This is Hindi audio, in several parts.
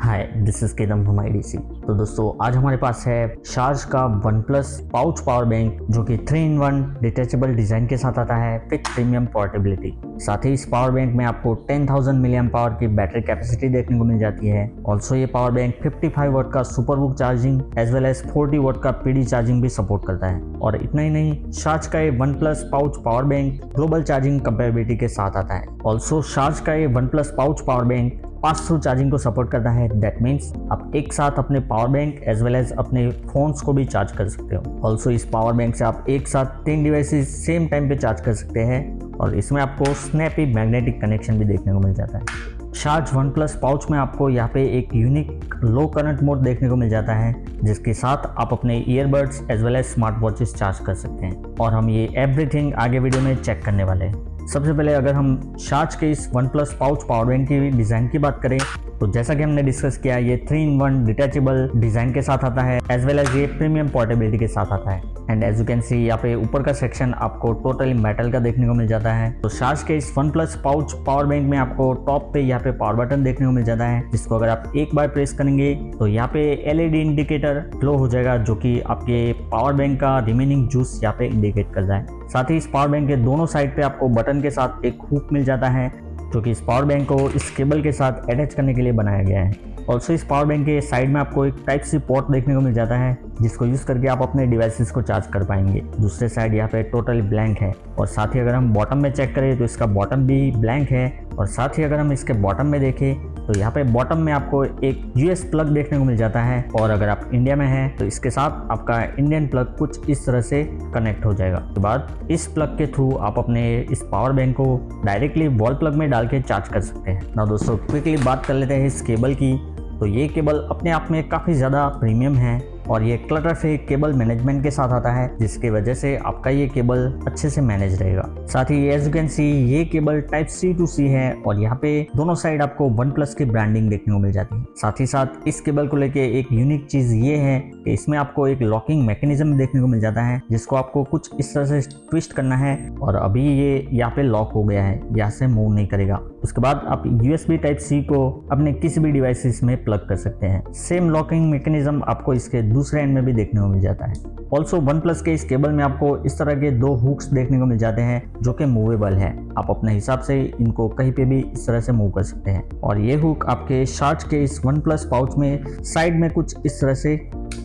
हाय, दिस इज केदम फ्रॉम आईडीसी। तो दोस्तों आज हमारे पास है शार्ज का one plus pouch power bank जो कि 3-in-1 डिटैचेबल डिजाइन के साथ आता है विथ प्रीमियम पोर्टेबिलिटी। साथ ही इस पावर बैंक में आपको 10,000 मिलियम पावर की बैटरी कैपेसिटी देखने को मिल जाती है। ऑल्सो ये पावर बैंक 55 वॉट का सुपर बुक charging as well as 40 watt का पीडी चार्जिंग भी सपोर्ट करता है। और इतना ही नहीं, शार्ज का ये one plus pouch power bank global charging compatibility के साथ आता है। ऑल्सो शार्ज का ये one plus pouch power bank pass through charging को सपोर्ट करता है। दैट मीन्स आप एक साथ अपने power bank as well as अपने फोन्स को भी चार्ज कर सकते हो। ऑल्सो इस पावर बैंक से आप एक साथ 3 डिवाइसेस सेम टाइम पे चार्ज कर सकते हैं और इसमें आपको स्नैपी मैग्नेटिक कनेक्शन भी देखने को मिल जाता है। शार्ज वन प्लस पाउच में आपको यहाँ पे एक यूनिक लो करंट मोड देखने को मिल जाता है जिसके साथ आप अपने earbuds as well as smart watches charge कर सकते हैं। और हम ये एवरीथिंग आगे वीडियो में चेक करने वाले हैं। सबसे पहले अगर हम शार्ज के इस one plus pouch power bank की डिज़ाइन की बात करें तो जैसा कि हमने डिस्कस किया, ये 3-in-1 डिटैचेबल डिज़ाइन के साथ आता है एज वेल एज ये प्रीमियम पोर्टेबिलिटी के साथ आता है। And as you can see यहाँ पे ऊपर का सेक्शन आपको टोटली मेटल का देखने को मिल जाता है। तो शार्ज के इस one plus pouch power bank में आपको टॉप पे यहाँ पे पावर बटन देखने को मिल जाता है जिसको अगर आप एक बार प्रेस करेंगे तो यहाँ पे LED इंडिकेटर ग्लो हो जाएगा जो कि आपके पावर बैंक का रिमेनिंग जूस यहाँ पे इंडिकेट करता है। साथ ही इस पावर बैंक के दोनों साइड पे आपको बटन के साथ एक हुक मिल जाता है जो कि इस पावर बैंक को इस केबल के साथ अटैच करने के लिए बनाया गया है। ऑल्सो इस पावर बैंक के साइड में आपको एक टाइप सी पोर्ट देखने को मिल जाता है जिसको यूज़ करके आप अपने डिवाइसेस को चार्ज कर पाएंगे। दूसरे साइड यहाँ पे टोटली ब्लैंक है। और साथ ही अगर हम बॉटम में चेक करें तो इसका बॉटम भी ब्लैंक है। और साथ ही अगर हम इसके बॉटम में देखें तो यहाँ पे बॉटम में आपको एक US प्लग देखने को मिल जाता है। और अगर आप इंडिया में हैं तो इसके साथ आपका इंडियन प्लग कुछ इस तरह से कनेक्ट हो जाएगा। उसके बाद इस प्लग के थ्रू आप अपने इस पावर बैंक को डायरेक्टली वॉल प्लग में डाल के चार्ज कर सकते हैं। ना दोस्तों क्विकली बात कर लेते हैं इस केबल की। तो ये केबल अपने आप में काफ़ी ज़्यादा प्रीमियम है और ये क्लटर फ्री केबल मैनेजमेंट के साथ आता है जिसकी वजह से आपका ये केबल अच्छे से मैनेज रहेगा। साथ ही एज यू कैन सी ये cable type C to C है और यहाँ पे दोनों साइड आपको वन प्लस की ब्रांडिंग देखने को मिल जाती है। साथ ही साथ इस केबल को लेके एक यूनिक चीज़ ये है कि इसमें आपको एक लॉकिंग मैकेनिज्म देखने को मिल जाता है जिसको आपको कुछ इस तरह से ट्विस्ट करना है और अभी ये यहाँ पे लॉक हो गया है, यहाँ से मूव नहीं करेगा। उसके बाद आप USB टाइप C को अपने किसी भी डिवाइसेस में प्लग कर सकते हैं। सेम लॉकिंग मैकेनिज्म आपको इसके दूसरे एंड में भी देखने को मिल जाता है। ऑल्सो वन प्लस के इस केबल में आपको इस तरह के 2 हुक्स देखने को मिल जाते हैं जो कि मूवेबल है। आप अपने हिसाब से इनको कहीं पे भी इस तरह से मूव कर सकते हैं। और ये हुक आपके शार्ज के इस वन प्लस पाउच में साइड में कुछ इस तरह से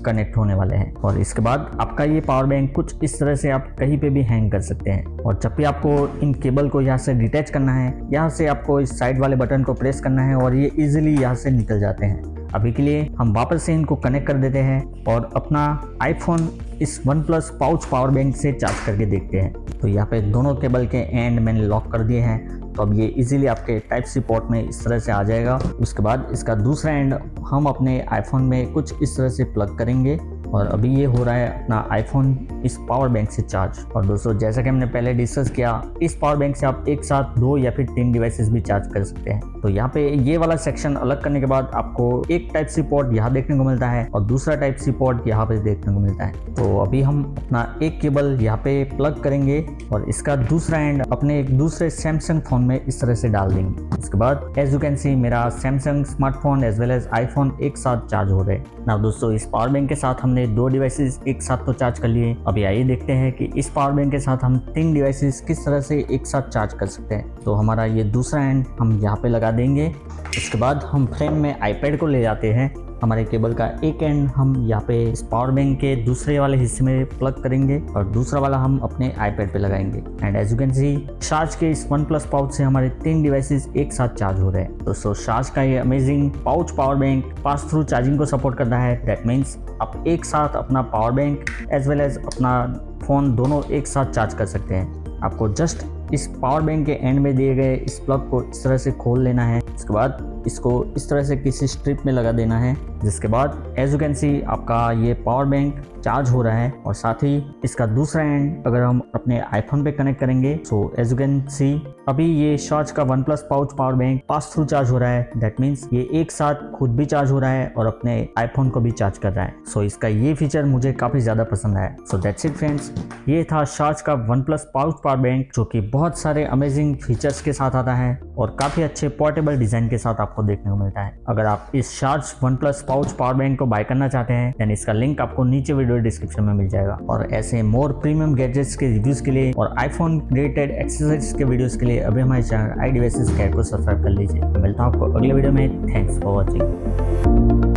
कनेक्ट होने वाले हैं। और इसके बाद आपका ये पावर बैंक कुछ इस तरह से आप कहीं पे भी हैंग कर सकते हैं। और जब भी आपको इन केबल को यहाँ से डिटैच करना है, यहाँ से आपको इस साइड वाले बटन को प्रेस करना है और ये इजीली यहाँ से निकल जाते हैं। अभी के लिए हम वापस से इनको कनेक्ट कर देते हैं और अपना आईफोन इस one plus pouch power bank से चार्ज करके देखते हैं। तो यहाँ पे दोनों केबल के एंड मैंने लॉक कर दिए हैं तो अब ये इजीली आपके टाइप C पोर्ट में इस तरह से आ जाएगा। उसके बाद इसका दूसरा एंड हम अपने आईफोन में कुछ इस तरह से प्लग करेंगे और अभी ये हो रहा है अपना आईफोन इस पावर बैंक से चार्ज। और दोस्तों जैसा कि हमने पहले डिस्कस किया, इस पावर बैंक से आप एक साथ 2 या फिर 3 डिवाइसेस भी चार्ज कर सकते हैं। तो यहाँ पे ये वाला सेक्शन अलग करने के बाद आपको एक टाइप C पोर्ट यहाँ देखने को मिलता है और दूसरा टाइप C पोर्ट यहाँ पे देखने को मिलता है। तो अभी हम अपना एक केबल यहाँ पे प्लग करेंगे और इसका दूसरा एंड अपने एक दूसरे सैमसंग फोन में इस तरह से डाल देंगे। उसके बाद एज यू कैन सी मेरा Samsung smartphone as well as iPhone एक साथ चार्ज हो रहे हैं। ना दोस्तों इस पावर बैंक के साथ हमने 2 डिवाइसेस एक साथ तो चार्ज कर लिए। अभी आइए देखते हैं कि इस पावर बैंक के साथ हम 3 डिवाइसेस किस तरह से एक साथ चार्ज कर सकते हैं। तो हमारा ये दूसरा एंड हम यहाँ पे लगा देंगे। इसके बाद हम फ्रेम में आईपैड को ले जाते हैं। हमारे केबल का एक एंड हम यहाँ पे इस पावर बैंक के दूसरे वाले हिस्से में प्लग करेंगे और दूसरा वाला हम अपने आईपैड पे लगाएंगे। And as you can see Sharge के इस वन प्लस पाउच से हमारे 3 डिवाइसेस एक साथ चार्ज हो रहे हैं। दोस्तों शार्ज का ये amazing pouch power bank pass through charging को सपोर्ट करता है। दैट मीन्स आप एक साथ अपना power bank as well as अपना फ़ोन दोनों एक साथ चार्ज कर सकते हैं। आपको जस्ट इस पावर बैंक के एंड में दिए गए इस प्लग को इस तरह से खोल लेना है। इसके बाद इसको इस तरह से किसी स्ट्रिप में लगा देना है जिसके बाद एज यू कैन सी आपका ये पावर बैंक चार्ज हो रहा है। और साथ ही इसका दूसरा एंड अगर हम अपने आईफोन पे कनेक्ट करेंगे so as you can see अभी ये शार्ज का one plus pouch power bank pass through charge हो रहा है। दैट मीन्स ये एक साथ खुद भी चार्ज हो रहा है और अपने आईफोन को भी चार्ज कर रहा है। सो इसका ये फीचर मुझे काफ़ी ज़्यादा पसंद आया। सो दैट्स इट फ्रेंड्स, ये था शार्ज का one plus pouch power bank जो कि बहुत सारे अमेजिंग फीचर्स के साथ आता है और काफ़ी अच्छे पोर्टेबल डिज़ाइन के साथ आपको देखने को मिलता है। अगर आप इस शार्ज OnePlus पाउच पावर बैंक को बाय करना चाहते हैं देन इसका लिंक आपको नीचे वीडियो डिस्क्रिप्शन में मिल जाएगा। और ऐसे मोर प्रीमियम गैजेट्स के रिव्यूज़ के लिए और आईफोन रिलेटेड एक्सेसरीज के वीडियोस के लिए अभी हमारे चैनल iDevices को सब्सक्राइब कर लीजिए। मिलता हूं आपको अगले वीडियो में। Thanks for watching.